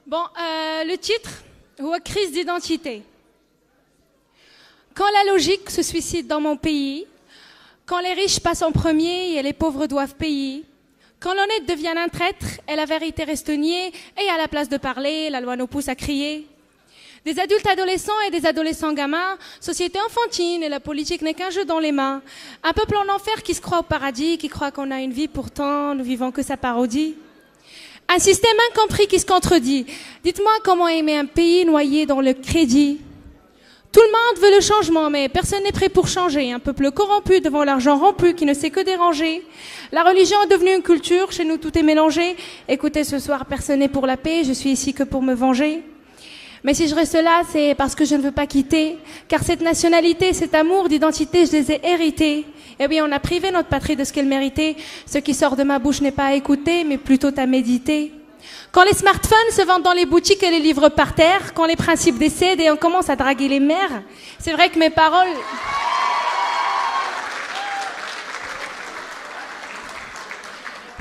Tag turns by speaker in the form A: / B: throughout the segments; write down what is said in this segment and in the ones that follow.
A: Le titre, ou crise d'identité. Quand la logique se suicide dans mon pays, quand les riches passent en premier et les pauvres doivent payer, quand l'honnête devient un traître et la vérité reste niée, et à la place de parler, la loi nous pousse à crier. Des adultes adolescents et des adolescents gamins, société enfantine et la politique n'est qu'un jeu dans les mains. Un peuple en enfer qui se croit au paradis, qui croit qu'on a une vie, pourtant nous vivons que sa parodie. Un système incompris qui se contredit. Dites-moi comment aimer un pays noyé dans le crédit. Tout le monde veut le changement, mais personne n'est prêt pour changer. Un peuple corrompu devant l'argent rompu qui ne sait que déranger. La religion est devenue une culture, chez nous tout est mélangé. Écoutez, ce soir, personne n'est pour la paix, je suis ici que pour me venger. Mais si je reste là, c'est parce que je ne veux pas quitter. Car cette nationalité, cet amour d'identité, je les ai hérités. Eh bien, on a privé notre patrie de ce qu'elle méritait. Ce qui sort de ma bouche n'est pas à écouter, mais plutôt à méditer. Quand les smartphones se vendent dans les boutiques et les livres par terre, quand les principes décèdent et on commence à draguer les mères, c'est vrai que mes paroles...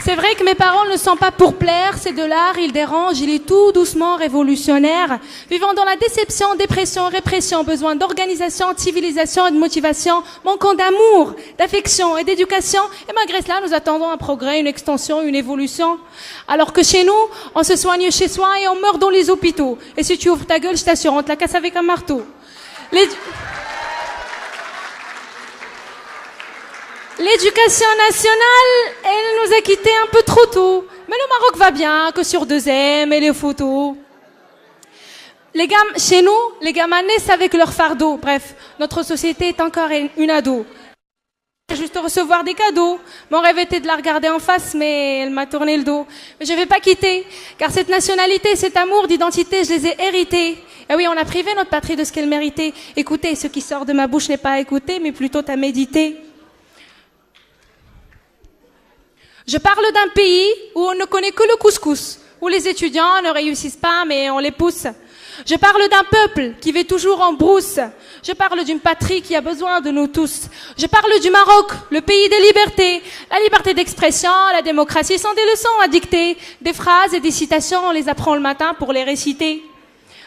A: C'est vrai que mes paroles ne sont pas pour plaire, c'est de l'art, il dérange, il est tout doucement révolutionnaire. Vivant dans la déception, dépression, répression, besoin d'organisation, de civilisation et de motivation, manquant d'amour, d'affection et d'éducation. Et malgré cela, nous attendons un progrès, une extension, une évolution. Alors que chez nous, on se soigne chez soi et on meurt dans les hôpitaux. Et si tu ouvres ta gueule, je t'assure, on te la casse avec un marteau. L'éducation nationale, elle nous a quittés un peu trop tôt. Mais le Maroc va bien, que sur 2M et les photos. Chez nous, les gamins naissent avec leur fardeau. Bref, notre société est encore une ado. Juste recevoir des cadeaux. Mon rêve était de la regarder en face, mais elle m'a tourné le dos. Mais je vais pas quitter, car cette nationalité, cet amour d'identité, je les ai hérités. Et oui, on a privé notre patrie de ce qu'elle méritait. Écoutez, ce qui sort de ma bouche n'est pas à écouter, mais plutôt à méditer. Je parle d'un pays où on ne connaît que le couscous, où les étudiants ne réussissent pas, mais on les pousse. Je parle d'un peuple qui vit toujours en brousse. Je parle d'une patrie qui a besoin de nous tous. Je parle du Maroc, le pays des libertés. La liberté d'expression, la démocratie sont des leçons à dicter. Des phrases et des citations, on les apprend le matin pour les réciter.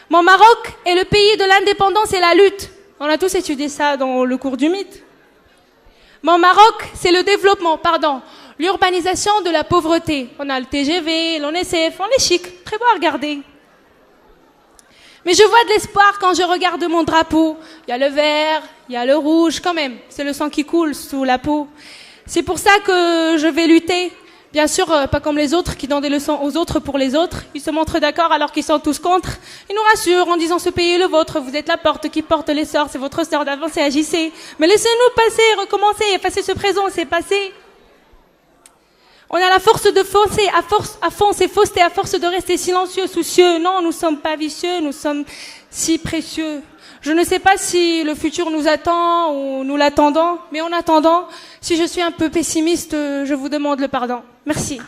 A: Mon Maroc est le pays de l'indépendance et la lutte. On a tous étudié ça dans le cours du mythe. Mon Maroc, c'est le développement, l'urbanisation de la pauvreté. On a le TGV, l'ONSF, on est chic, très beau à regarder. Mais je vois de l'espoir quand je regarde mon drapeau. Il y a le vert, il y a le rouge, quand même. C'est le sang qui coule sous la peau. C'est pour ça que je vais lutter. Bien sûr, pas comme les autres qui donnent des leçons aux autres pour les autres. Ils se montrent d'accord alors qu'ils sont tous contre. Ils nous rassurent en disant ce pays est le vôtre. Vous êtes la porte qui porte l'essor. C'est votre sort d'avancer, agissez. Mais laissez-nous passer, recommencer, effacer ce présent, c'est passé. On a la force de foncer, à fond, c'est fausseté, à force de rester silencieux, soucieux. Non, nous sommes pas vicieux, nous sommes si précieux. Je ne sais pas si le futur nous attend ou nous l'attendons, mais en attendant, si je suis un peu pessimiste, je vous demande le pardon. Merci.